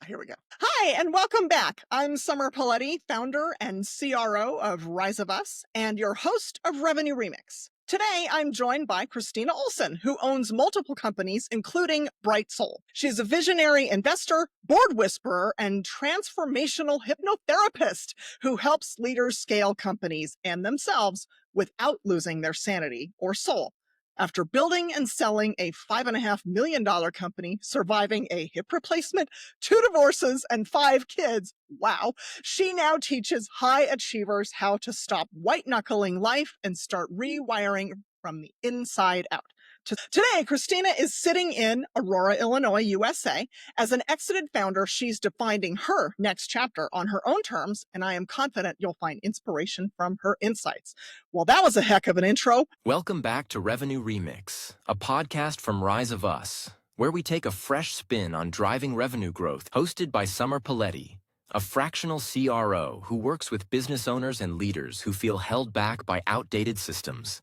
Here we go. Hi, and welcome back. I'm Summer Poletti, founder and CRO of Rise of Us, and your host of Revenue Remix. Today, I'm joined by Christina Olsen, who owns multiple companies, including Bright Soul. She's a visionary investor, board whisperer, and transformational hypnotherapist who helps leaders scale companies and themselves without losing their sanity or soul. After building and selling a $5.5 million company, surviving a hip replacement, 2 divorces, and 5 kids, wow, she now teaches high achievers how to stop white knuckling life and start rewiring from the inside out. Today, Christina is sitting in Aurora, Illinois, USA. As an exited founder, she's defining her next chapter on her own terms, and I am confident you'll find inspiration from her insights. Well, that was a heck of an intro. Welcome back to Revenue Remix, a podcast from Rise of Us, where we take a fresh spin on driving revenue growth, hosted by Summer Poletti, a fractional CRO who works with business owners and leaders who feel held back by outdated systems.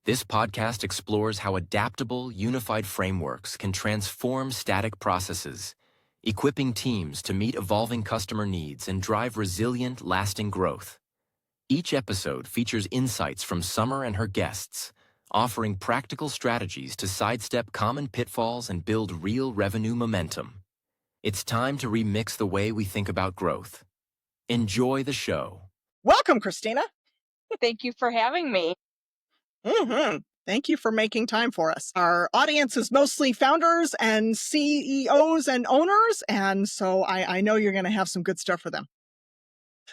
This podcast explores how adaptable, unified frameworks can transform static processes, equipping teams to meet evolving customer needs and drive resilient, lasting growth. Each episode features insights from Summer and her guests, offering practical strategies to sidestep common pitfalls and build real revenue momentum. It's time to remix the way we think about growth. Enjoy the show. Welcome, Christina. Thank you for having me. Thank you for making time for us. Our audience is mostly founders and CEOs and owners, and so I know you're going to have some good stuff for them.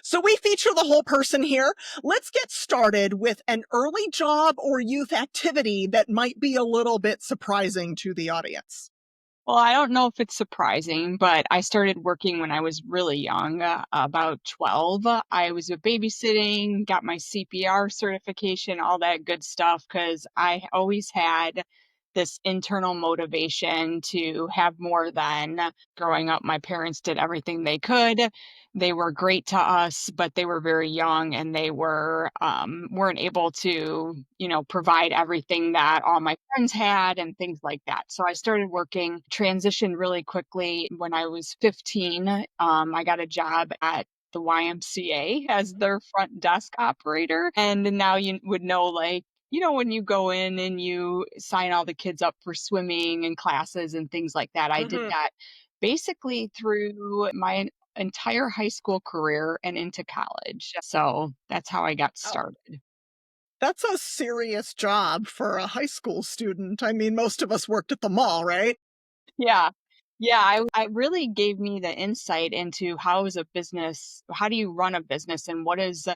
So we feature the whole person here. Let's get started with an early job or youth activity that might be a little bit surprising to the audience. Well, I don't know if it's surprising, but I started working when I was really young, about 12. I was babysitting, got my CPR certification, all that good stuff, because I always had this internal motivation to have more than growing up. My parents did everything they could. They were great to us, but they were very young and they weren't able to, provide everything that all my friends had and things like that. So I started working, transitioned really quickly. When I was 15, I got a job at the YMCA as their front desk operator. And now you would know, like, when you go in and you sign all the kids up for swimming and classes and things like that, I did that basically through my entire high school career and into college. So that's how I got started. That's a serious job for a high school student. I mean, most of us worked at the mall, right? Yeah. Yeah, I really gave me the insight into how do you run a business and what is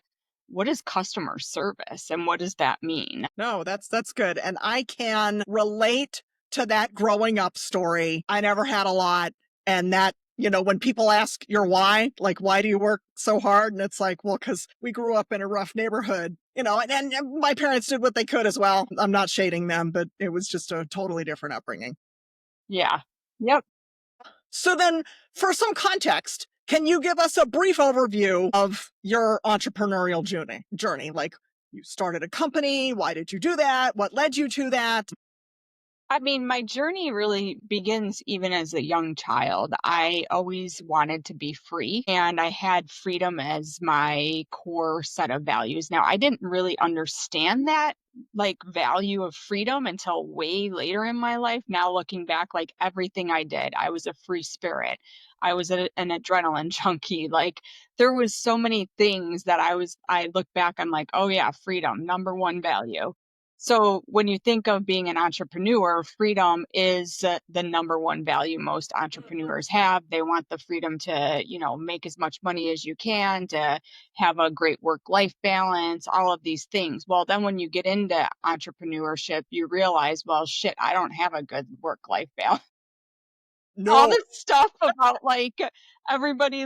customer service and what does that mean? No, that's good. And I can relate to that growing up story. I never had a lot. And that, when people ask your why, like, why do you work so hard? And it's like, well, because we grew up in a rough neighborhood, and my parents did what they could as well. I'm not shading them, but it was just a totally different upbringing. Yeah. Yep. So then, for some context, can you give us a brief overview of your entrepreneurial journey? Like, you started a company. Why did you do that? What led you to that? I mean, my journey really begins even as a young child. I always wanted to be free, and I had freedom as my core set of values. Now, I didn't really understand that value of freedom until way later in my life. Now, looking back, like everything I did, I was a free spirit. I was an adrenaline junkie. Like there was so many things that I look back, I'm like, oh yeah, freedom, number one value. So when you think of being an entrepreneur, freedom is the number one value most entrepreneurs have. They want the freedom to, make as much money as you can, to have a great work-life balance, all of these things. Well, then when you get into entrepreneurship, you realize, well, shit, I don't have a good work-life balance. All No. this stuff about everybody,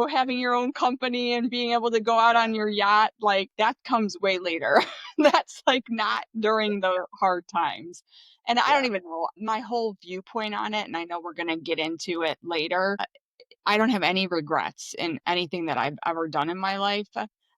having your own company and being able to go out on your yacht, like that comes way later. That's not during the hard times. And I don't even know my whole viewpoint on it. And I know we're going to get into it later. I don't have any regrets in anything that I've ever done in my life.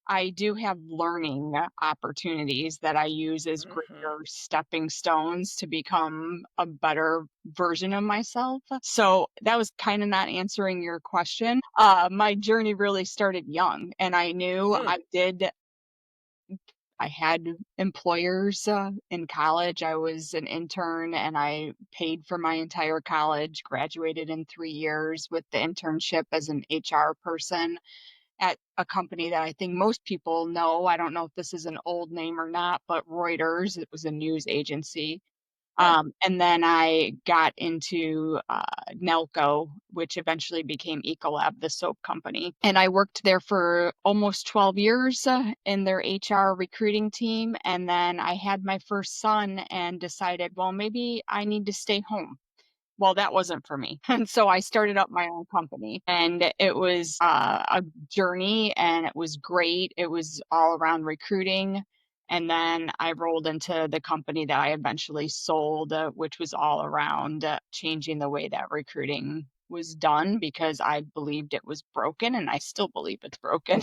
I do have learning opportunities that I use as Mhm. greater stepping stones to become a better version of myself. So that was kind of not answering your question. My journey really started young, and I knew Mm. I had employers in college. I was an intern and I paid for my entire college, graduated in 3 years with the internship as an HR person at a company that I think most people know. I don't know if this is an old name or not, but Reuters, it was a news agency. Huh. And then I got into Nelco, which eventually became Ecolab, the soap company. And I worked there for almost 12 years in their HR recruiting team. And then I had my first son and decided, well, maybe I need to stay home. Well, that wasn't for me. And so I started up my own company, and it was a journey, and it was great. It was all around recruiting. And then I rolled into the company that I eventually sold, which was all around changing the way that recruiting was done because I believed it was broken, and I still believe it's broken.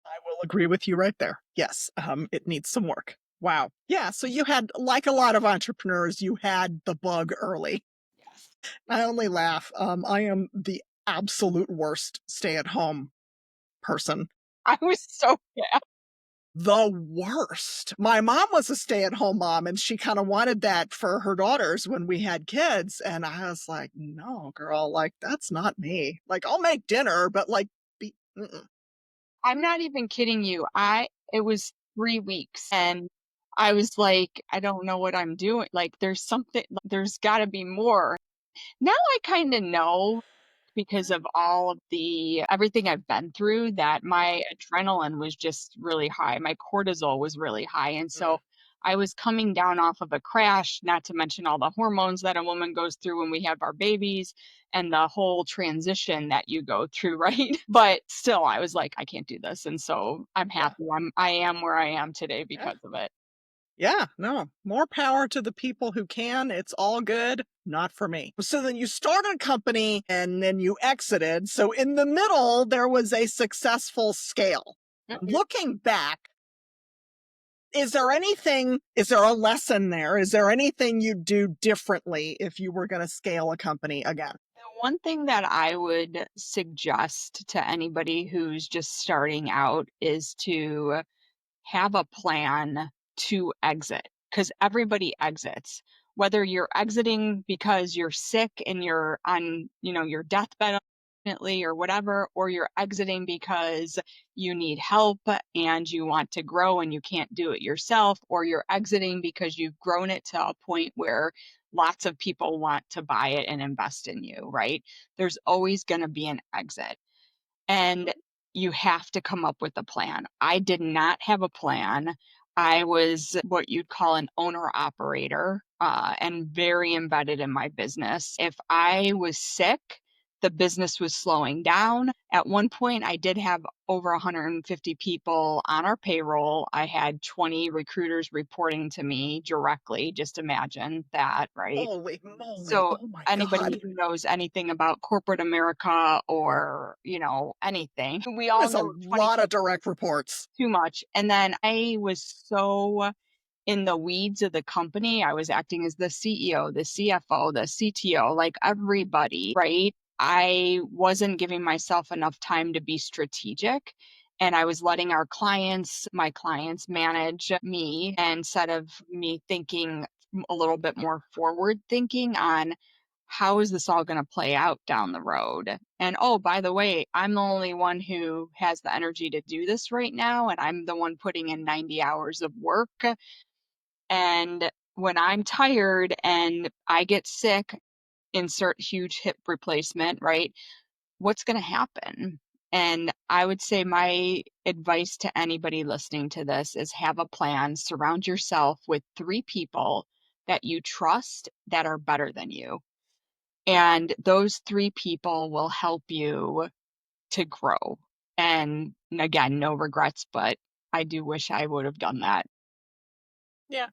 I will agree with you right there. Yes, it needs some work. Wow. Yeah, so you had, like a lot of entrepreneurs, you had the bug early. Yes. I only laugh. I am the absolute worst stay-at-home person. I was so, yeah. The worst. My mom was a stay-at-home mom, and she kinda wanted that for her daughters when we had kids, and I was like, "No, girl, like, that's not me. Like, I'll make dinner, but, like, be mm-mm." I'm not even kidding you. It was 3 weeks, and I was like, "I don't know what I'm doing." Like, there's gotta be more. Now I kinda know because of all of the everything I've been through that my adrenaline was just really high. My cortisol was really high, and Mm, so I was coming down off of a crash, not to mention all the hormones that a woman goes through when we have our babies and the whole transition that you go through, right? But still, I was like, "I can't do this," and so I'm yeah, happy I am where I am today yeah. because of it. Yeah, no, more power to the people who can. It's all good. Not for me. So then you started a company and then you exited. So in the middle, there was a successful scale. Looking back, is there a lesson there? Is there anything you'd do differently if you were going to scale a company again? The one thing that I would suggest to anybody who's just starting out is to have a plan to exit because everybody exits. Whether you're exiting because you're sick and you're on, your deathbed unfortunately or whatever, or you're exiting because you need help and you want to grow and you can't do it yourself, or you're exiting because you've grown it to a point where lots of people want to buy it and invest in you, right? There's always going to be an exit. And you have to come up with a plan. I did not have a plan. I was what you'd call an owner operator and very embedded in my business. If I was sick, the business was slowing down. At one point, I did have over 150 people on our payroll. I had 20 recruiters reporting to me directly. Just imagine that, right? Holy moly. So Oh my God. anybody who knows anything about corporate America or, anything, we That all is a know 20 lot of people direct reports. too much. And then I was so in the weeds of the company. I was acting as the CEO, the CFO, the CTO, like everybody, right? I wasn't giving myself enough time to be strategic. And I was letting my clients manage me instead of me thinking a little bit more forward thinking on how is this all going to play out down the road? And oh, by the way, I'm the only one who has the energy to do this right now. And I'm the one putting in 90 hours of work. And when I'm tired and I get sick, insert huge hip replacement, right? What's going to happen? And I would say my advice to anybody listening to this is have a plan, surround yourself with 3 people that you trust that are better than you. And those 3 people will help you to grow. And again, no regrets, but I do wish I would have done that. Yeah.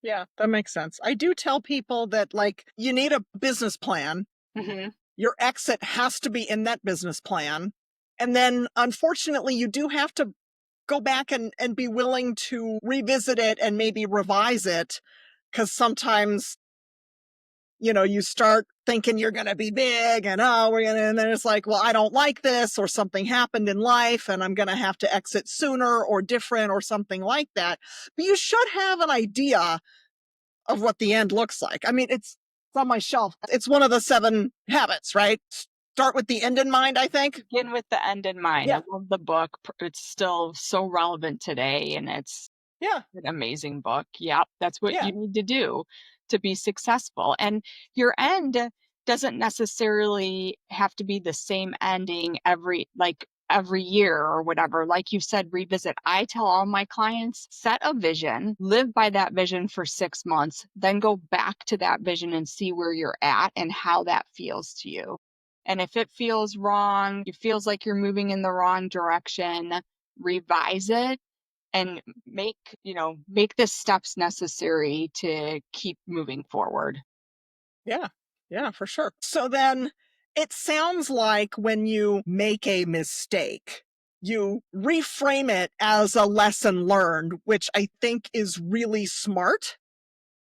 Yeah, that makes sense. I do tell people that, like, you need a business plan. Mhm. Your exit has to be in that business plan. And then, unfortunately, you do have to go back and be willing to revisit it and maybe revise it. Because sometimes, you start thinking you're going to be big and and then it's like, well, I don't like this, or something happened in life and I'm going to have to exit sooner or different or something like that. But you should have an idea of what the end looks like. I mean, it's on my shelf. It's one of the 7 habits, right? Start with the end in mind, I think. Begin with the end in mind. Yeah. I love the book. It's still so relevant today, and it's Yeah. an amazing book. Yep, that's what Yeah. you need to do to be successful. And your end doesn't necessarily have to be the same ending every year or whatever. Like you said, revisit. I tell all my clients, set a vision, live by that vision for 6 months, then go back to that vision and see where you're at and how that feels to you. And if it feels wrong, it feels like you're moving in the wrong direction, revise it and make the steps necessary to keep moving forward. Yeah. Yeah, for sure. So then it sounds like when you make a mistake, you reframe it as a lesson learned, which I think is really smart,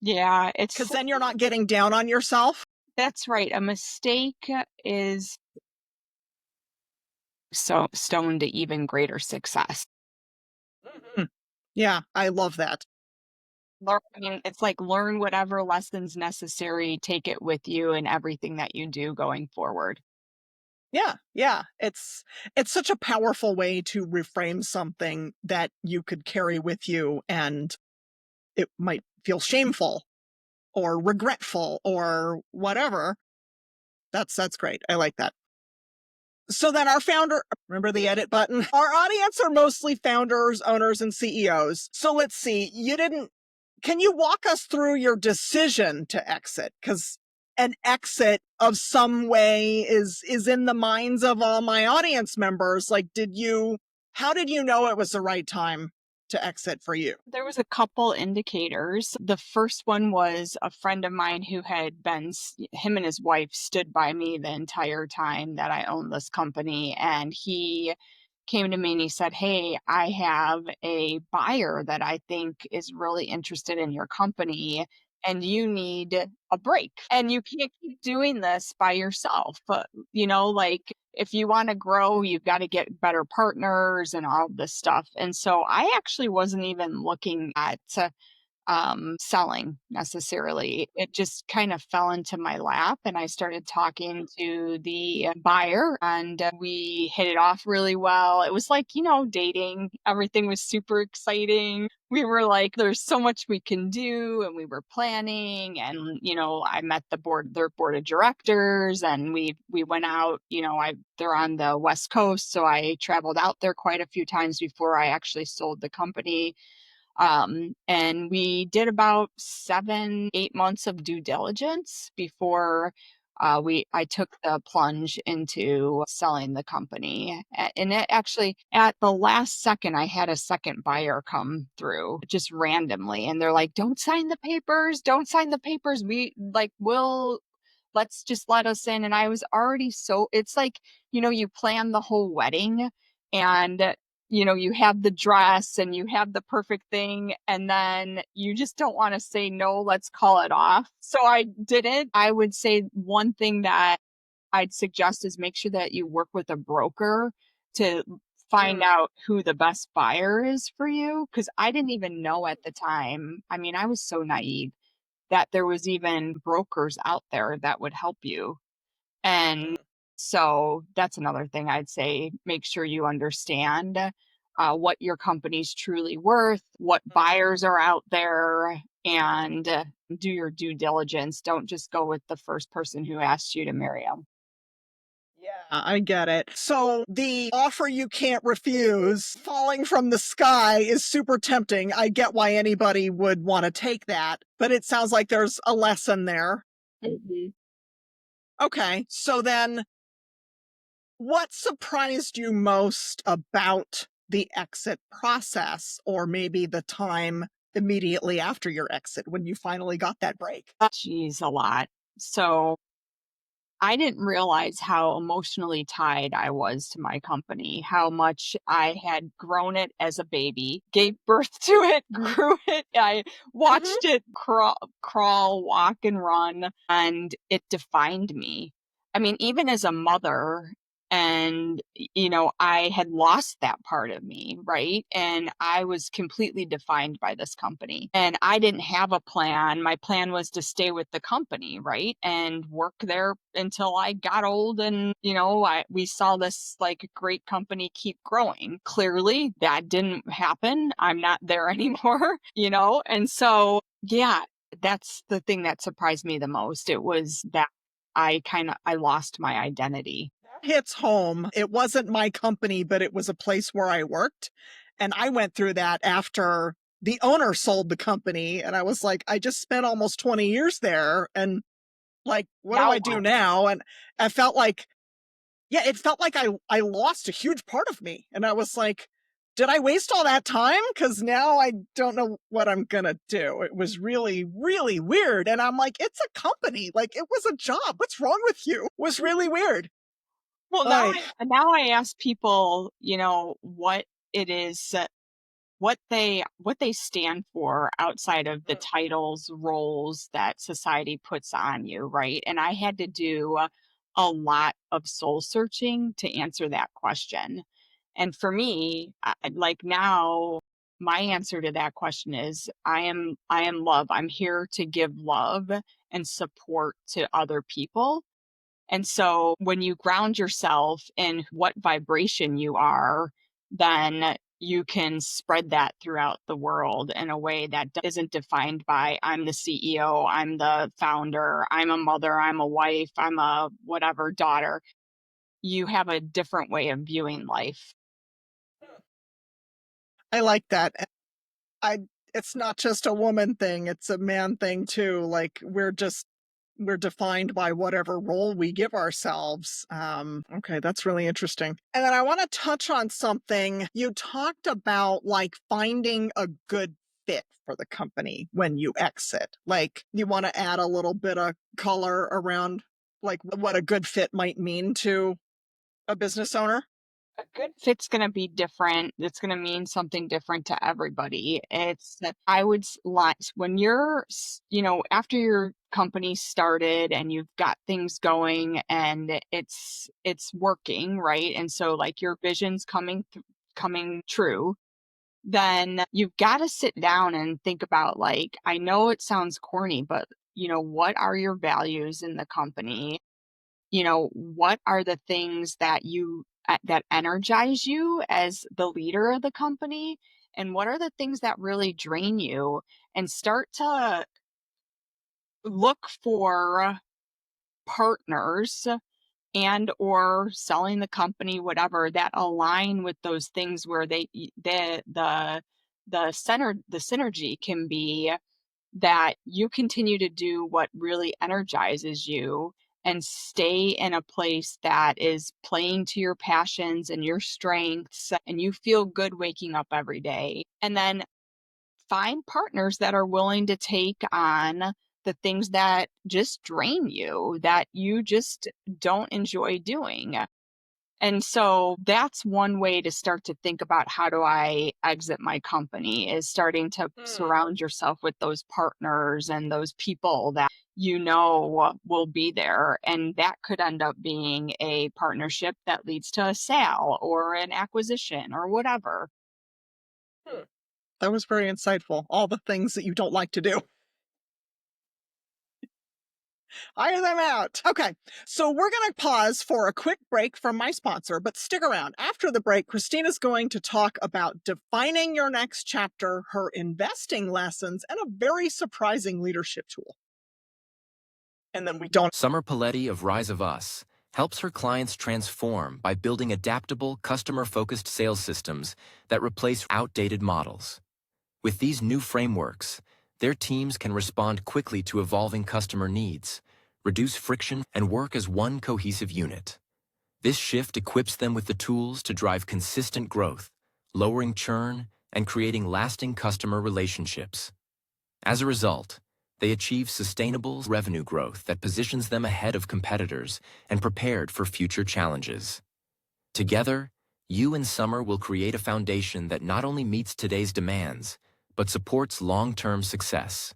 Yeah, because then you're not getting down on yourself. that's right. A mistake is so stone to even greater success. Mhm. Yeah, I love that. I mean, it's like learn whatever lessons necessary, take it with you in everything that you do going forward. Yeah, yeah. It's such a powerful way to reframe something that you could carry with you, and it might feel shameful or regretful or whatever. That's great. I like that. So then our founder, remember the edit button? Our audience are mostly founders, owners, and CEOs. So let's see, can you walk us through your decision to exit? Because an exit of some way is in the minds of all my audience members. Like, how did you know it was the right time to exit for you? There was a couple indicators. The first one was a friend of mine who had him and his wife stood by me the entire time that I owned this company. And he came to me and he said, "Hey, I have a buyer that I think is really interested in your company and you need a break. And you can't keep doing this by yourself. Like if you want to grow, you've got to get better partners and all this stuff." And so I actually wasn't even looking at selling necessarily. It just kind of fell into my lap, and I started talking to the buyer, and we hit it off really well. It was like, dating. Everything was super exciting. We were like, there's so much we can do, and we were planning. And I met their board of directors, and we went out. They're on the West Coast, so I traveled out there quite a few times before I actually sold the company. And we did about 7, 8 months of due diligence before I took the plunge into selling the company. And it actually, at the last second, I had a second buyer come through just randomly. And they're like, "Don't sign the papers. Don't sign the papers. Let's just let us in." And I was already it's like, you plan the whole wedding and you have the dress and you have the perfect thing, and then you just don't want to say no, let's call it off. So I didn't. I would say one thing that I'd suggest is make sure that you work with a broker to find Mm. out who the best buyer is for you. Cause I didn't even know at the time. I mean, I was so naive that there was even brokers out there that would help you. And so that's another thing I'd say, make sure you understand what your company's truly worth, what buyers are out there, and do your due diligence. Don't just go with the first person who asked you to marry them. Yeah, I get it. So the offer you can't refuse falling from the sky is super tempting. I get why anybody would want to take that, but it sounds like there's a lesson there. Mhm. Okay, so then what surprised you most about the exit process, or maybe the time immediately after your exit when you finally got that break? Geez, a lot. So I didn't realize how emotionally tied I was to my company, how much I had grown it as a baby, gave birth to it, grew it. I Mhm. watched it crawl, walk, and run, and it defined me. I mean, even as a mother, and I had lost that part of me, right? And I was completely defined by this company, and I didn't have a plan. My plan was to stay with the company, right, and work there until I got old. And we saw this like great company keep growing. Clearly that didn't happen. I'm not there anymore. And so yeah, that's the thing that surprised me the most. It was that I lost my identity. Hits home. It wasn't my company, but it was a place where I worked. And I went through that after the owner sold the company. And I was like, I just spent almost 20 years there. And like, what do Now I do what? now? And I felt like, yeah, it felt like I lost a huge part of me. And I was like, did I waste all that time? Because now I don't know what I'm going to do. It was really, really weird. And I'm like, it's a company. Like, it was a job. What's wrong with you? It was really weird. Well, I, now I ask people, what it is, what they stand for outside of the titles, roles that society puts on you, right? And I had to do a lot of soul searching to answer that question. And for me, like now, my answer to that question is I am love. I'm here to give love and support to other people. And so when you ground yourself in what vibration you are, then you can spread that throughout the world in a way that isn't defined by I'm the CEO, I'm the founder, I'm a mother, I'm a wife, I'm a whatever daughter. You have a different way of viewing life. I like that. I it's not just a woman thing, it's a man thing too. Like we're defined by whatever role we give ourselves. Okay, that's really interesting. And then I want to touch on something you talked about, like finding a good fit for the company when you exit. Like you want to add a little bit of color around like what a good fit might mean to a business owner. A good fit's gonna be different. It's gonna mean something different to everybody. It's that I would like when you're, after your company started and you've got things going and it's working, right? And so like your vision's coming true, then you've got to sit down and think about, like, I know it sounds corny, but what are your values in the company? What are the things that that energize you as the leader of the company? And what are the things that really drain you? And start to look for partners and or selling the company, whatever, that align with those things where the synergy can be that you continue to do what really energizes you and stay in a place that is playing to your passions and your strengths, and you feel good waking up every day. And then find partners that are willing to take on the things that just drain you, that you just don't enjoy doing. And so that's one way to start to think about, how do I exit my company, is starting to surround yourself with those partners and those people that will be there. And that could end up being a partnership that leads to a sale or an acquisition or whatever. That was very insightful. All the things that you don't like to do. Hire them out. Okay, so we're going to pause for a quick break from my sponsor, but stick around. After the break, Christina's going to talk about defining your next chapter, her investing lessons, and a very surprising leadership tool. And then we don't. Summer Poletti of Rise of Us helps her clients transform by building adaptable, customer-focused sales systems that replace outdated models. With these new frameworks, their teams can respond quickly to evolving customer needs, reduce friction, and work as one cohesive unit. This shift equips them with the tools to drive consistent growth, lowering churn, and creating lasting customer relationships. As a result, They achieve sustainable revenue growth that positions them ahead of competitors and prepared for future challenges. Together, you and Summer will create a foundation that not only meets today's demands, but supports long-term success.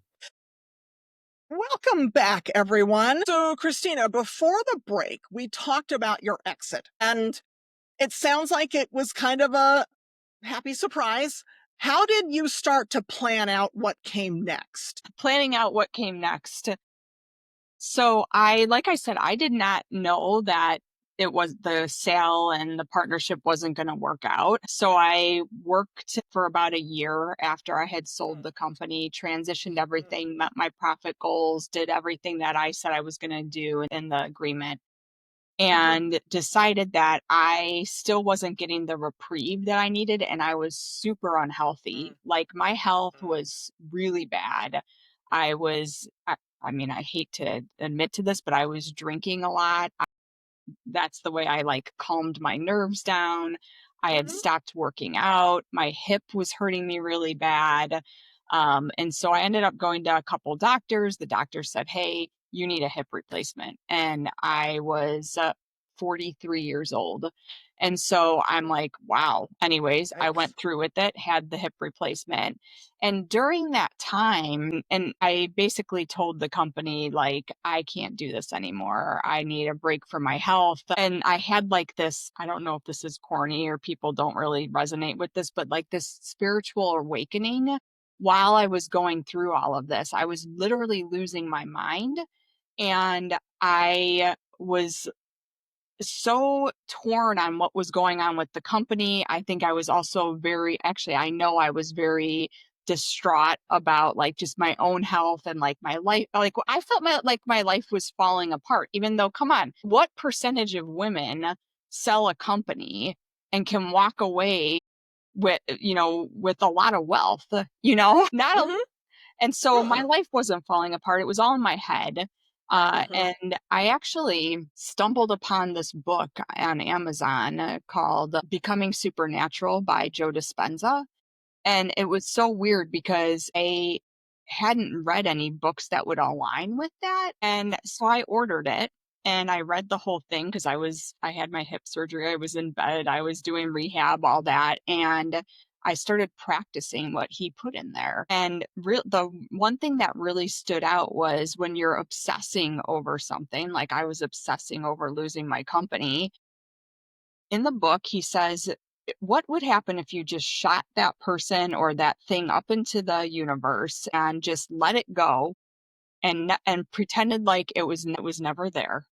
Welcome back, everyone. So, Christina, before the break, we talked about your exit, and it sounds like it was kind of a happy surprise. How did you start to plan out what came next? Planning out what came next. So like I said, I did not know that it was the sale and the partnership wasn't going to work out. So I worked for about a year after I had sold the company, transitioned everything, met my profit goals, did everything that I said I was going to do in the agreement, and decided that I still wasn't getting the reprieve that I needed. And I was super unhealthy. Like my health was really bad. I mean, I hate to admit to this, but I was drinking a lot. That's the way I like calmed my nerves down. I had stopped working out. My hip was hurting me really bad. And so I ended up going to a couple doctors. The doctor said, "Hey, you need a hip replacement." And I was 43 years old. And so I'm like, wow. Anyways, I went through with it, had the hip replacement. And during that time, and I basically told the company, like, I can't do this anymore. I need a break from my health. And I had like this, I don't know if this is corny or people don't really resonate with this, but like this spiritual awakening while I was going through all of this. I was literally losing my mind. And I was so torn on what was going on with the company. I think I was also actually, I know I was very distraught about like just my own health and like my life. Like I felt my life was falling apart, even though, come on, what percentage of women sell a company and can walk away with, with a lot of wealth, not a and so my life wasn't falling apart. It was all in my head. And I actually stumbled upon this book on Amazon called Becoming Supernatural by Joe Dispenza. And it was so weird because I hadn't read any books that would align with that. And so I ordered it and I read the whole thing because I had my hip surgery. I was in bed, I was doing rehab, all that. And I started practicing what he put in there. And the one thing that really stood out was when you're obsessing over something, like I was obsessing over losing my company. In the book, he says, what would happen if you just shot that person or that thing up into the universe and just let it go and pretended like it was never there?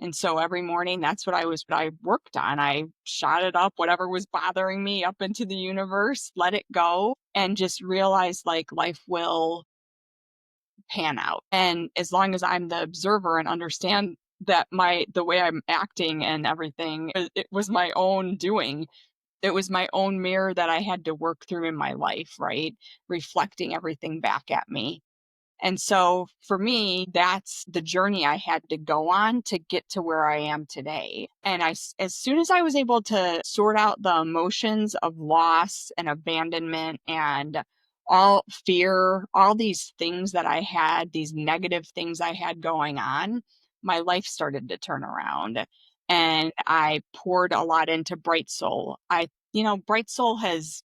And so every morning, that's what I worked on. I shot it up, whatever was bothering me, up into the universe, let it go, and just realized like life will pan out. And as long as I'm the observer and understand that the way I'm acting and everything, it was my own doing. It was my own mirror that I had to work through in my life, right? Reflecting everything back at me. And so for me, that's the journey I had to go on to get to where I am today. And as soon as I was able to sort out the emotions of loss and abandonment and all fear, all these things that I had, these negative things I had going on, my life started to turn around. And I poured a lot into Bright Soul. Bright Soul has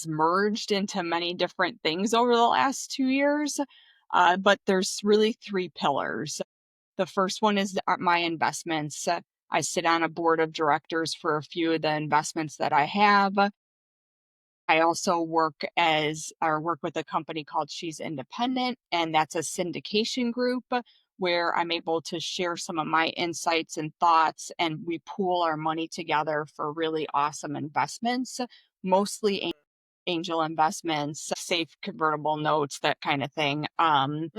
merged into many different things over the last 2 years, but there's really three pillars. The first one is my investments. I sit on a board of directors for a few of the investments that I have. I also work with a company called She's Independent, and that's a syndication group where I'm able to share some of my insights and thoughts, and we pool our money together for really awesome investments, mostly angel investments, safe convertible notes, that kind of thing. And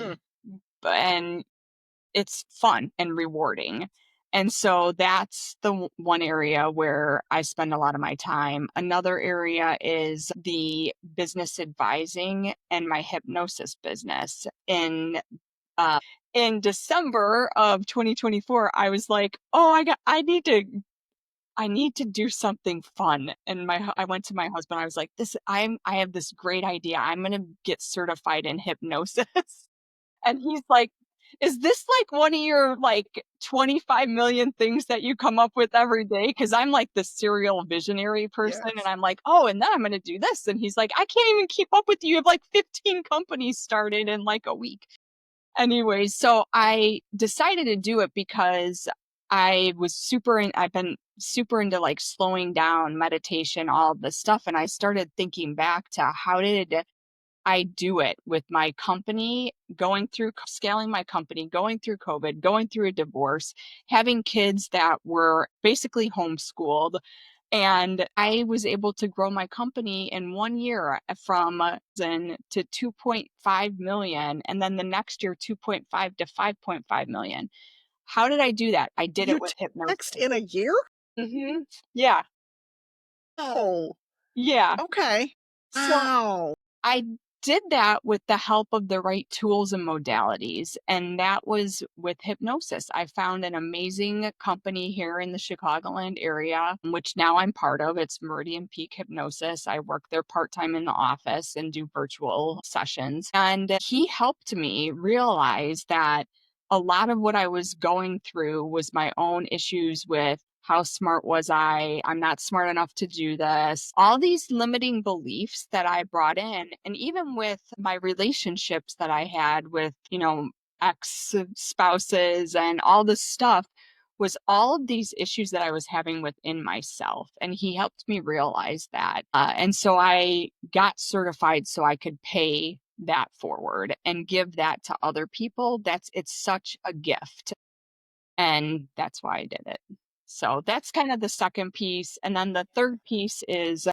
it's fun and rewarding. And so that's the one area where I spend a lot of my time. Another area is the business advising and my hypnosis business. In December of 2024, I was like, oh, I need to do something fun. And I went to my husband. I was like, I have this great idea. I'm going to get certified in hypnosis. And he's like, is this like one of your like 25 million things that you come up with every day? Cause I'm like the serial visionary person. And Yes. I'm like, oh, and then I'm going to do this. And he's like, I can't even keep up with you. You have like 15 companies started in like a week. Anyways, so I decided to do it because I've been super into like slowing down, meditation, all of this stuff. And I started thinking back to how did I do it with my company, going through scaling my company, going through COVID, going through a divorce, having kids that were basically homeschooled. And I was able to grow my company in 1 year from to 2.5 million. And then the next year, 2.5 to 5.5 million. How did I do that? I did You it with hypnosis. text in a year? Hmm. Yeah. Oh, Yeah. okay. So Wow. I did that with the help of the right tools and modalities, and that was with hypnosis. I found an amazing company here in the Chicagoland area, which now I'm part of. It's Meridian Peak Hypnosis. I work there part time in the office and do virtual sessions. And he helped me realize that a lot of what I was going through was my own issues with how smart was I? I'm not smart enough to do this. All these limiting beliefs that I brought in. And even with my relationships that I had with, ex spouses and all this stuff, was all of these issues that I was having within myself. And he helped me realize that. And so I got certified so I could pay that forward and give that to other people. It's such a gift. And that's why I did it. So that's kind of the second piece. And then the third piece is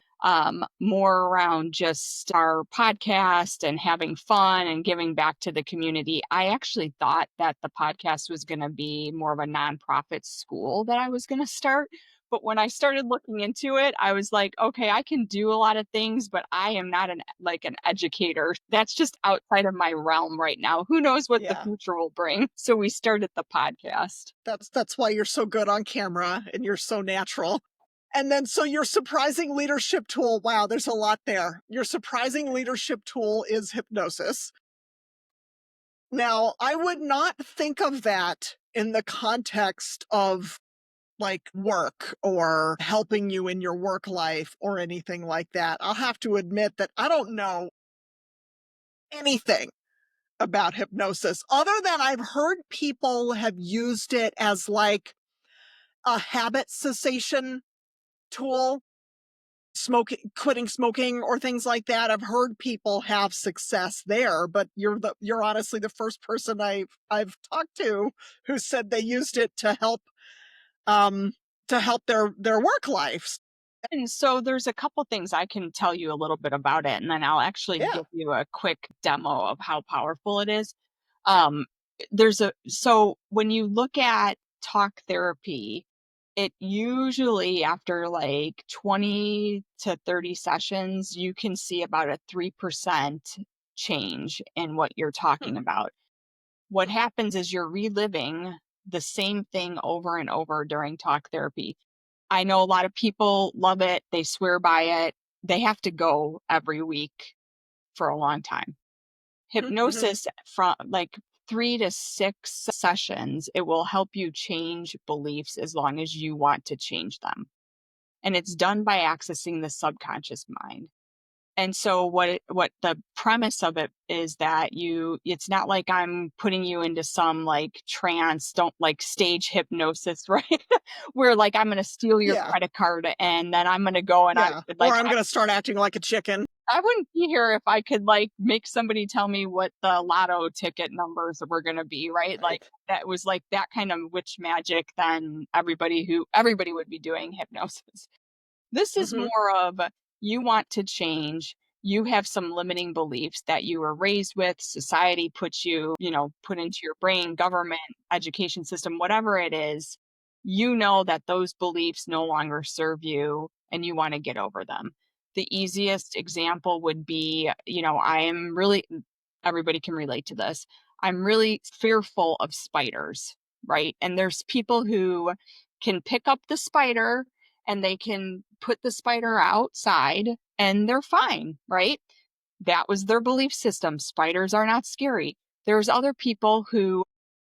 more around just our podcast and having fun and giving back to the community. I actually thought that the podcast was going to be more of a nonprofit school that I was going to start. But when I started looking into it, I was like, okay, I can do a lot of things, but I am not an educator. That's just outside of my realm right now. Who knows what the Yeah. future will bring? So we started the podcast. That's why you're so good on camera and you're so natural. And then so your surprising leadership tool, wow, there's a lot there. Your surprising leadership tool is hypnosis. Now, I would not think of that in the context of like work or helping you in your work life or anything like that. I'll have to admit that I don't know anything about hypnosis other than I've heard people have used it as like a habit cessation tool, quitting smoking or things like that. I've heard people have success there, but you're honestly the first person I've talked to who said they used it um to help their work lives. And so there's a couple things I can tell you a little bit about it, and then I'll actually Yeah. give you a quick demo of how powerful it is. Um, so when you look at talk therapy, it usually after like 20 to 30 sessions, you can see about a 3% change in what you're Hmm. talking about. What happens is you're reliving the same thing over and over during talk therapy. I know a lot of people love it, they swear by it. They have to go every week for a long time. Mm-hmm. Hypnosis from like 3 to 6 sessions, it will help you change beliefs as long as you want to change them. And it's done by accessing the subconscious mind. And so what the premise of it is that it's not like I'm putting you into some like trance, don't like stage hypnosis, right? Where like I'm going to steal your Yeah. credit card and then I'm going to go and Yeah. Or I'm going to start acting like a chicken. I wouldn't be here if I could like make somebody tell me what the lotto ticket numbers were going to be, right? Like Right. that was like that kind of witch magic, then everybody would be doing hypnosis. This is Mm-hmm. more of you want to change. You have some limiting beliefs that you were raised with, society puts put into your brain, government, education system, whatever it is. You know that those beliefs no longer serve you and you want to get over them. The easiest example would be, everybody can relate to this. I'm really fearful of spiders, right? And there's people who can pick up the spider and they can put the spider outside and they're fine, right? That was their belief system. Spiders are not scary. There's other people who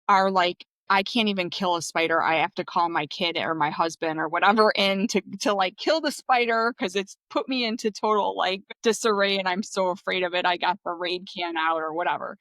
are like, I can't even kill a spider. I have to call my kid or my husband or whatever in to like kill the spider because it's put me into total like disarray and I'm so afraid of it. I got the raid can out or whatever.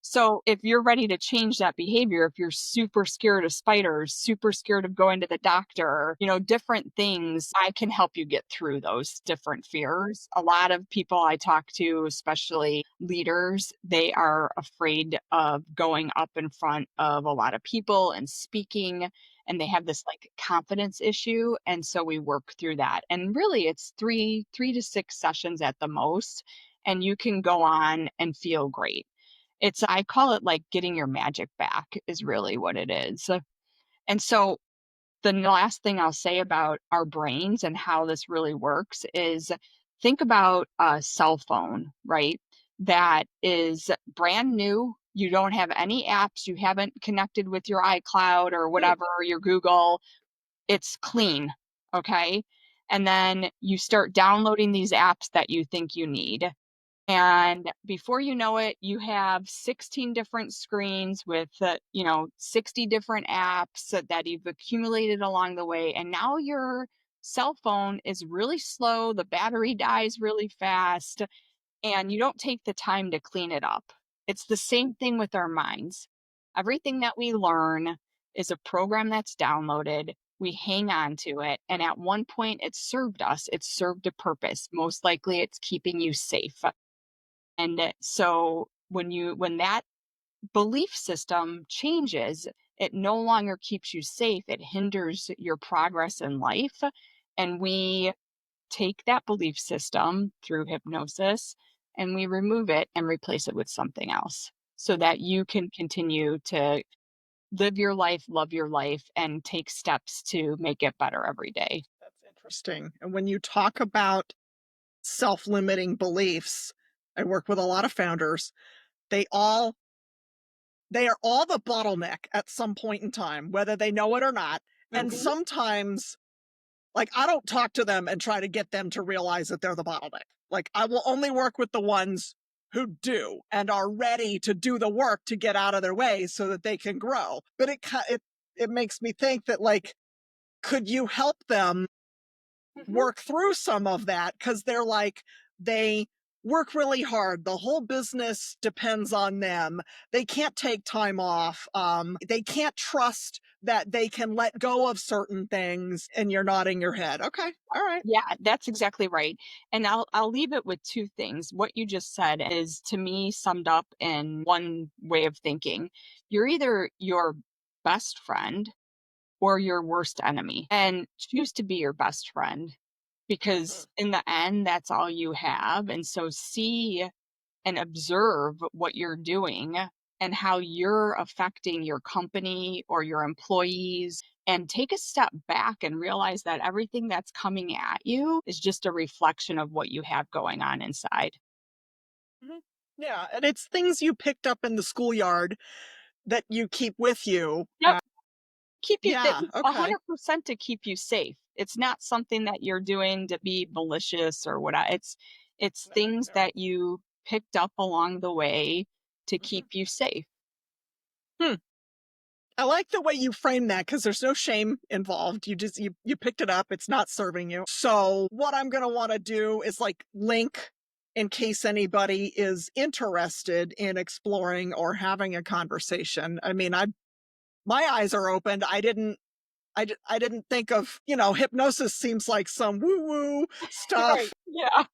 So if you're ready to change that behavior, if you're super scared of spiders, super scared of going to the doctor, different things, I can help you get through those different fears. A lot of people I talk to, especially leaders, they are afraid of going up in front of a lot of people and speaking, and they have this like confidence issue. And so we work through that. And really it's three to 6 sessions at the most, and you can go on and feel great. I call it like getting your magic back is really what it is. And so the last thing I'll say about our brains and how this really works is think about a cell phone, right? That is brand new. You don't have any apps. You haven't connected with your iCloud or whatever, or your Google. It's clean. Okay. And then you start downloading these apps that you think you need. And before you know it, you have 16 different screens with, 60 different apps that you've accumulated along the way. And now your cell phone is really slow. The battery dies really fast, and you don't take the time to clean it up. It's the same thing with our minds. Everything that we learn is a program that's downloaded. We hang on to it. And at one point, it served us, it served a purpose. Most likely, it's keeping you safe. And so when that belief system changes, it no longer keeps you safe, it hinders your progress in life. And we take that belief system through hypnosis and we remove it and replace it with something else so that you can continue to live your life, love your life, and take steps to make it better every day. That's interesting. And when you talk about self-limiting beliefs, I work with a lot of founders. They all they are all the bottleneck at some point in time, whether they know it or not. And Mhm. sometimes, like, I don't talk to them and try to get them to realize that they're the bottleneck. Like, I will only work with the ones who do and are ready to do the work to get out of their way so that they can grow. But it makes me think that, like, could you help them Mhm. work through some of that? Because they work really hard. The whole business depends on them. They can't take time off. They can't trust that they can let go of certain things. And you're nodding your head. Okay. All right. Yeah, that's exactly right. And I'll leave it with two things. What you just said is to me summed up in one way of thinking. You're either your best friend or your worst enemy, and choose to be your best friend because in the end that's all you have. And so see and observe what you're doing and how you're affecting your company or your employees, and take a step back and realize that everything that's coming at you is just a reflection of what you have going on inside. Mhm. Yeah. And it's things you picked up in the schoolyard that you keep with you. Yep. Keep you Yeah. Okay. 100% to keep you safe. It's not something that you're doing to be malicious or what. It's No, things no. that you picked up along the way to Mhm. keep you safe. Hmm. I like the way you frame that because there's no shame involved. You picked it up. It's not serving you. So what I'm going to want to do is like link in case anybody is interested in exploring or having a conversation. I mean, my eyes are opened. I didn't think of, hypnosis seems like some woo woo Right. stuff. Yeah.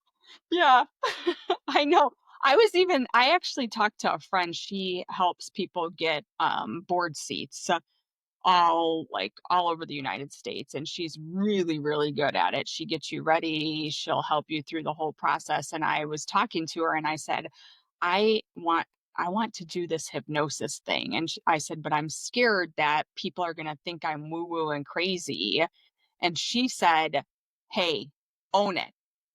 Yeah. I know. I actually talked to a friend. She helps people get board seats all over the United States, and she's really really good at it. She gets you ready, she'll help you through the whole process. And I was talking to her and I said, I want I want to do this hypnosis thing. And I said, but I'm scared that people are going to think I'm woo woo and crazy. And she said, hey, own it,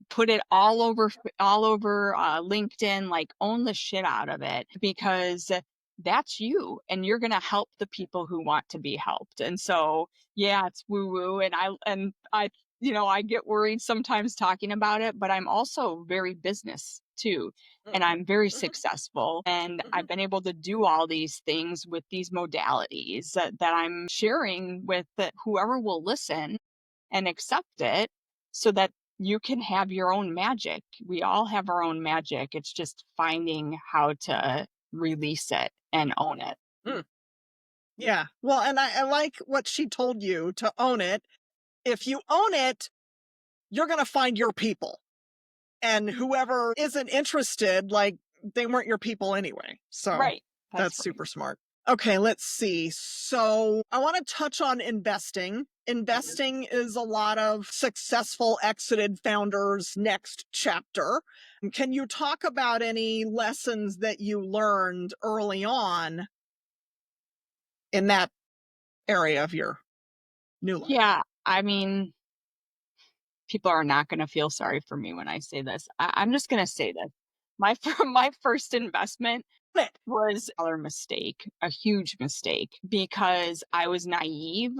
put it all over LinkedIn, like own the shit out of it, because that's you, and you're going to help the people who want to be helped. And so, yeah, it's woo woo. I get worried sometimes talking about it, but I'm also very business too. And Mhm, I'm very mhm, successful. And mhm. I've been able to do all these things with these modalities that I'm sharing with whoever will listen and accept it so that you can have your own magic. We all have our own magic. It's just finding how to release it and own it. Mm. Yeah. Well, and I like what she told you to own it. If you own it, you're going to find your people. And whoever isn't interested, like, they weren't your people anyway. So Right. That's that's right. super smart. Okay, let's see. So I want to touch on investing. Investing is a lot of successful exited founders' next chapter. Can you talk about any lessons that you learned early on in that area of your new life? Yeah. I mean, people are not going to feel sorry for me when I say this. I'm just going to say this. My first investment was a mistake, a huge mistake, because I was naive.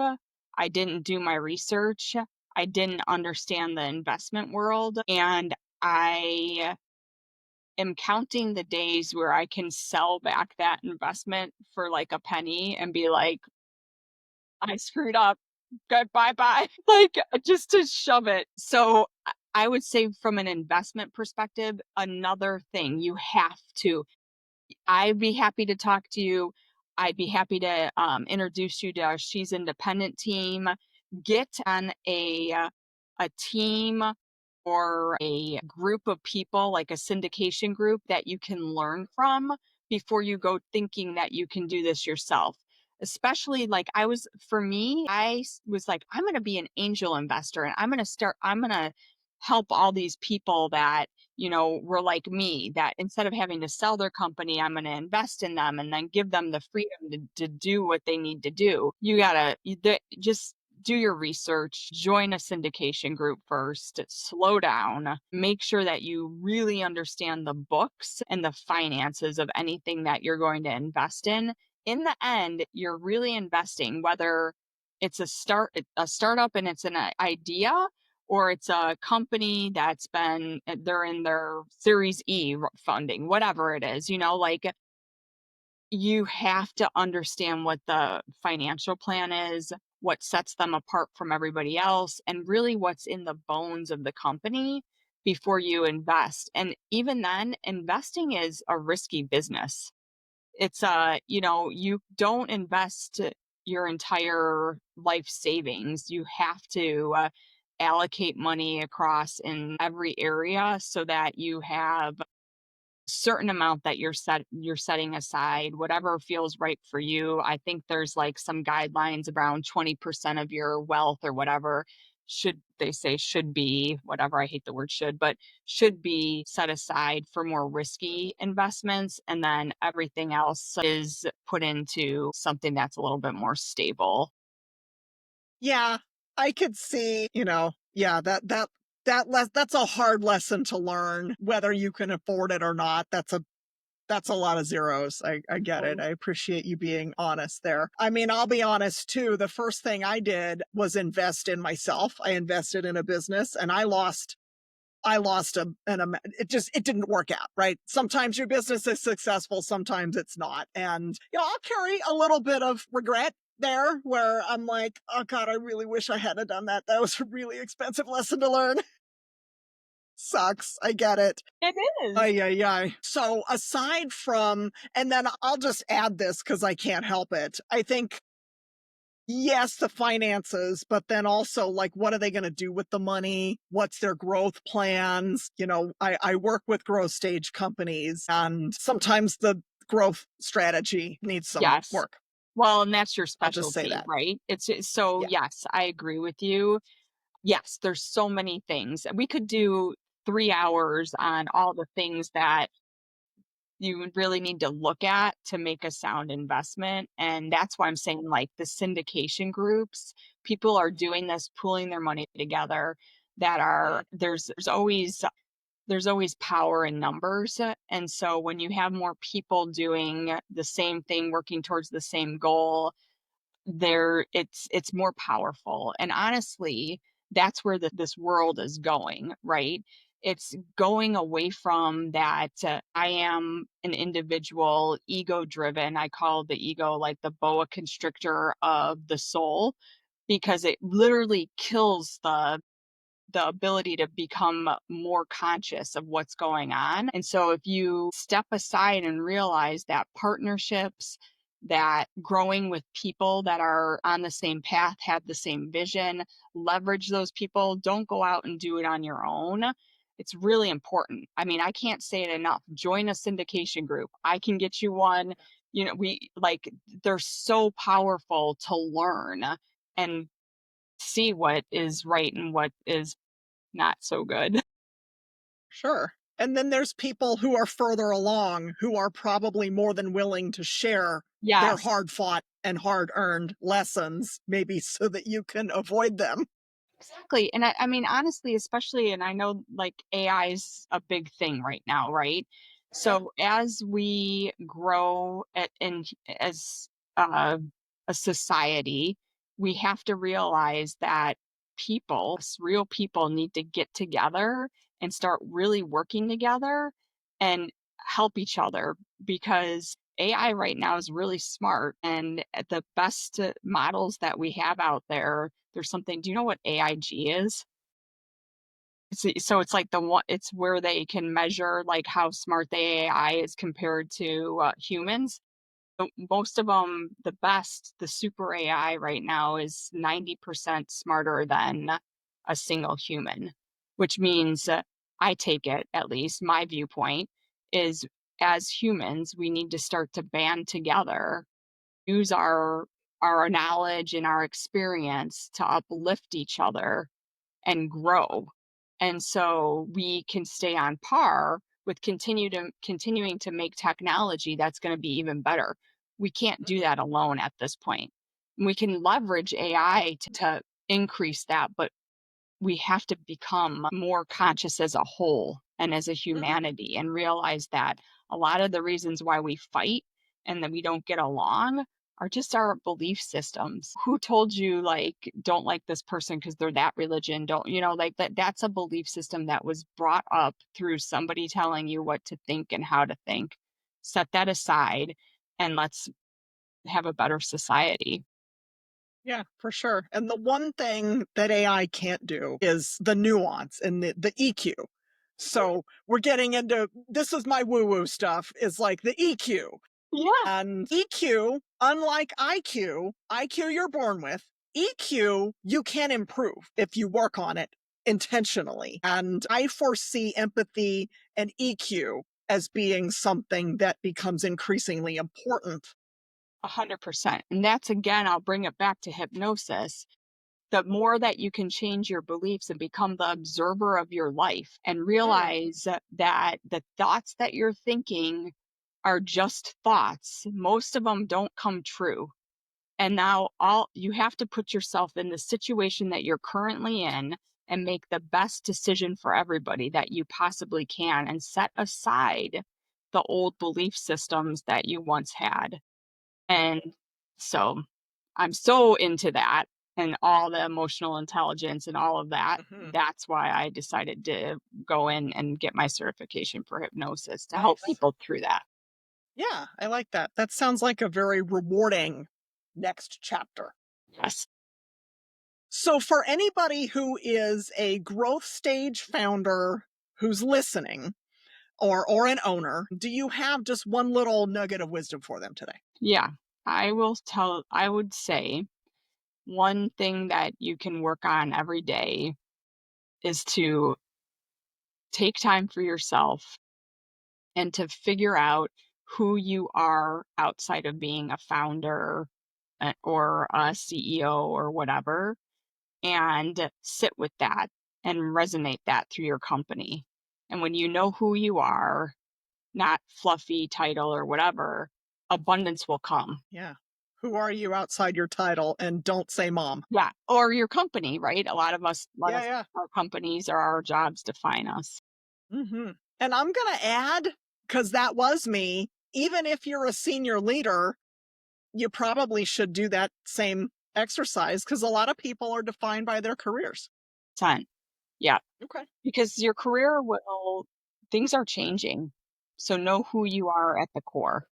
I didn't do my research. I didn't understand the investment world. And I am counting the days where I can sell back that investment for like a penny and be like, I screwed up. Good, bye bye. Like just to shove it. So I would say from an investment perspective, another thing you have to I'd be happy to talk to you. I'd be happy to introduce you to our She's Independent team. Get on a team or a group of people, like a syndication group that you can learn from before you go thinking that you can do this yourself. Especially like for me, was like, I'm going to be an angel investor and I'm going to help all these people that were like me, that instead of having to sell their company, I'm going to invest in them and then give them the freedom to do what they need to do. You got to just do your research, join a syndication group first, slow down, make sure that you really understand the books and the finances of anything that you're going to invest in. In the end, you're really investing, whether it's a startup and it's an idea, or it's a company they're in their series E funding, whatever it is, like you have to understand what the financial plan is, what sets them apart from everybody else, and really what's in the bones of the company before you invest. And even then, investing is a risky business. You don't invest your entire life savings. You have to allocate money across in every area so that you have certain amount that you're setting aside, whatever feels right for you. I think there's like some guidelines around 20% of your wealth or whatever should be whatever. I hate the word should, but should be set aside for more risky investments. And then everything else is put into something that's a little bit more stable. Yeah, I could see, yeah, that's a hard lesson to learn, whether you can afford it or not. That's a lot of zeros. I get it. Right. I appreciate you being honest there. I mean, I'll be honest too. The first thing I did was invest in myself. I invested in a business and I lost an amount. It didn't work out, right? Sometimes your business is successful, sometimes it's not. And, I'll carry a little bit of regret there where I'm like, oh God, I really wish I hadn't done that. That was a really expensive lesson to learn. Sucks. I get it. It is. Ay, ay, ay. So aside from, and then I'll just add this because I can't help it. I think, yes, the finances, but then also like, what are they going to do with the money? What's their growth plans? I work with growth stage companies and sometimes the growth strategy needs some Yes. work. Well, and that's your I'll just say specialty, that. right? So Yeah. yes, I agree with you. Yes, there's so many things. We could do 3 hours on all the things that you would really need to look at to make a sound investment, and that's why I'm saying, like, the syndication groups, people are doing this, pooling their money together, that are Mm, there's always there's always power in numbers. And so when you have more people doing the same thing, working towards the same goal, it's more powerful. And honestly, that's where this world is going, right? It's going away from that I am an individual, ego driven. I call the ego like the boa constrictor of the soul, because it literally kills the ability to become more conscious of what's going on. And so if you step aside and realize that partnerships, that growing with people that are on the same path, have the same vision, leverage those people, don't go out and do it on your own. It's really important. I mean, I can't say it enough. Join a syndication group. I can get you one. You know, they're so powerful to learn and see what is right and what is not so good. Sure. And then there's people who are further along who are probably more than willing to share their Yes, hard fought and hard earned lessons, maybe so that you can avoid them. exactly. And I mean, honestly, especially, and I know like AI is a big thing right now, right? Yeah. So as we grow as uh, a society, we have to realize that real people, need to get together and start really working together and help each other, because AI right now is really smart, and the best models that we have out there, there's something. Do you know what AIG is? So it's like it's where they can measure like how smart the AI is compared to humans. So most of them, the super AI right now is 90% smarter than a single human, which means I take it, at least my viewpoint is, as humans, we need to start to band together, use our knowledge and our experience to uplift each other and grow. And so we can stay on par with continuing to make technology that's going to be even better. We can't do Mhm. that alone at this point. We can leverage AI to increase that, but we have to become more conscious as a whole and as a Mhm. humanity, and realize that a lot of the reasons why we fight and that we don't get along are just our belief systems. Who told you like don't like this person because they're that religion? Don't you know like that's a belief system that was brought up through somebody telling you what to think and how to think. Set that aside and let's have a better society. Yeah, for sure. And the one thing that AI can't do is the nuance and the EQ. So we're getting into this is my woo woo stuff, is like the EQ. Yeah, And EQ, unlike IQ you're born with, EQ you can improve if you work on it intentionally. And I foresee empathy and EQ as being something that becomes increasingly important. 100%. And that's, again, I'll bring it back to hypnosis. The more that you can change your beliefs and become the observer of your life and Mm, realize that the thoughts that you're thinking are just thoughts, most of them don't come true. And now all you have to put yourself in the situation that you're currently in and make the best decision for everybody that you possibly can, and set aside the old belief systems that you once had. And so I'm so into that and all the emotional intelligence and all of that. mhm. That's why I decided to go in and get my certification for hypnosis to help Nice. people through that. Yeah, I like that. That sounds like a very rewarding next chapter. Yes. So, for anybody who is a growth stage founder who's listening, or an owner, do you have just one little nugget of wisdom for them today? Yeah. I would say one thing that you can work on every day is to take time for yourself and to figure out who you are outside of being a founder or a CEO or whatever, and sit with that and resonate that through your company. And when you know who you are, not fluffy title or whatever, abundance will come. Yeah. Who are you outside your title? And don't say mom. Yeah. Or your company, right? A lot of Yeah, us, yeah. our companies or our jobs define us. And I'm going to add, because that was me, even if you're a senior leader, you probably should do that same exercise because a lot of people are defined by their careers. 10. Yeah. Okay. Because your career things are changing. So know who you are at the core.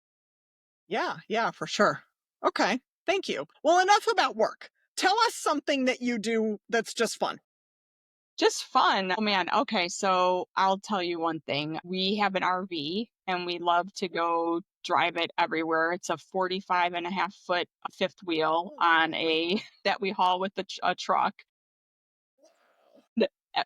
Yeah, yeah, for sure. Okay. Thank you. Well, enough about work. Tell us something that you do that's just fun. Just fun. Oh man. Okay. So I'll tell you one thing. We have an RV and we love to go drive it everywhere. It's a 45.5 foot fifth wheel on a that we haul with a truck.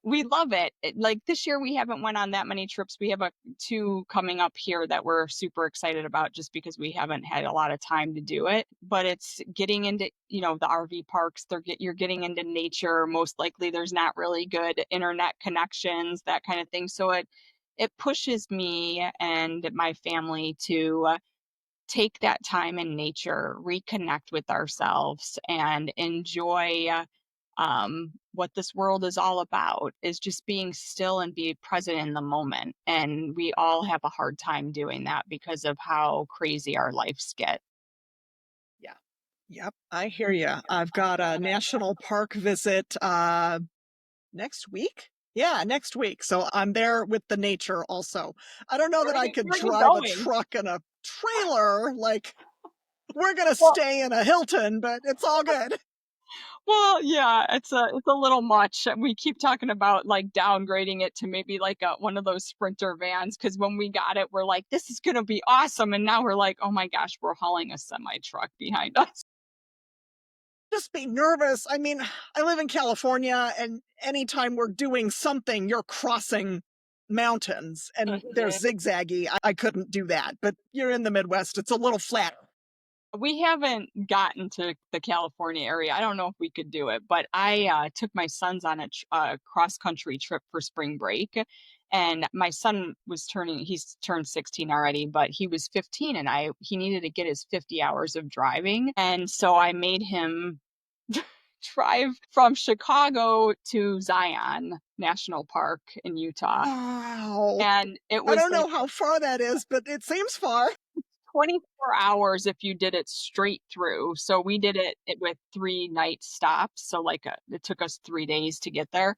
We love it. Like this year, we haven't went on that many trips. We have two coming up here that we're super excited about, just because we haven't had a lot of time to do it. But it's getting into the RV parks. You're getting into nature. Most likely, there's not really good internet connections, that kind of thing. So it pushes me and my family to take that time in nature, reconnect with ourselves, and enjoy what this world is all about, is just being still and be present in the moment. And we all have a hard time doing that because of how crazy our lives get. Yeah. Yep. I hear you. I've got a national park visit next week. Yeah, next week. So I'm there with the nature also. I don't know that I could Where are you drive a going? truck and a trailer. Like, we're going to Well, stay in a Hilton, but it's all good. well, yeah, it's a little much. We keep talking about like downgrading it to maybe like one of those Sprinter vans, because when we got it, we're like, this is gonna be awesome, and now we're like, oh my gosh, we're hauling a semi truck behind us. Just be nervous. I mean, I live in California, and anytime we're doing something, you're crossing mountains and they're Mhm. zigzaggy. I couldn't do that, but you're in the Midwest. It's a little flatter. We haven't gotten to the California area. I don't know if we could do it, but I took my sons on a cross country trip for spring break. And my son he's turned 16 already, but he was 15, and he needed to get his 50 hours of driving. And so I made him drive from Chicago to Zion National Park in Utah. Wow. And it I was don't like know how far that is, but it seems far. 24 hours if you did it straight through. So we did with 3 night stops. So like it took us 3 days to get there,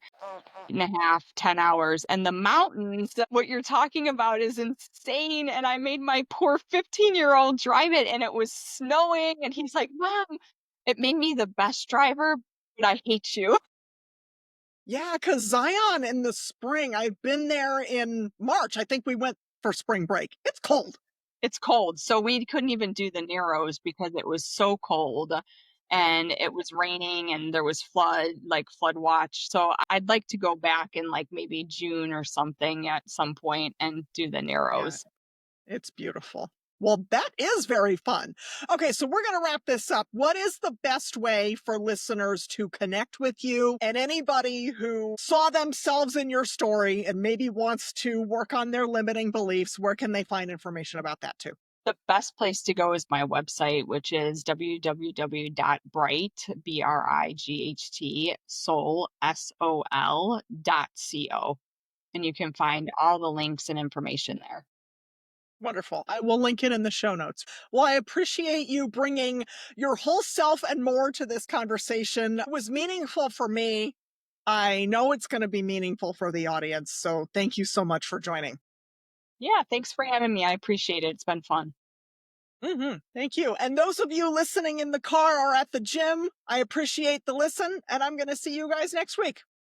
and a half, 10 hours. And the mountains, what you're talking about is insane. And I made my poor 15-year-old drive it, and it was snowing. And he's like, Mom, it made me the best driver, but I hate you. Yeah, because Zion in the spring, I've been there in March. I think we went for spring break. It's cold. It's cold. So we couldn't even do the Narrows because it was so cold, and it was raining, and there was flood watch. So I'd like to go back in like maybe June or something at some point and do the Yeah, Narrows. it's beautiful. Well, that is very fun. Okay, so we're going to wrap this up. What is the best way for listeners to connect with you and anybody who saw themselves in your story and maybe wants to work on their limiting beliefs? Where can they find information about that too? The best place to go is my website, which is www.bright, BRIGHT, soul.co. And you can find all the links and information there. Wonderful. I will link it in the show notes. Well, I appreciate you bringing your whole self and more to this conversation. It was meaningful for me. I know it's going to be meaningful for the audience. So thank you so much for joining. Yeah, thanks for having me. I appreciate it. It's been fun. Thank you. And those of you listening in the car or at the gym, I appreciate the listen, and I'm going to see you guys next week.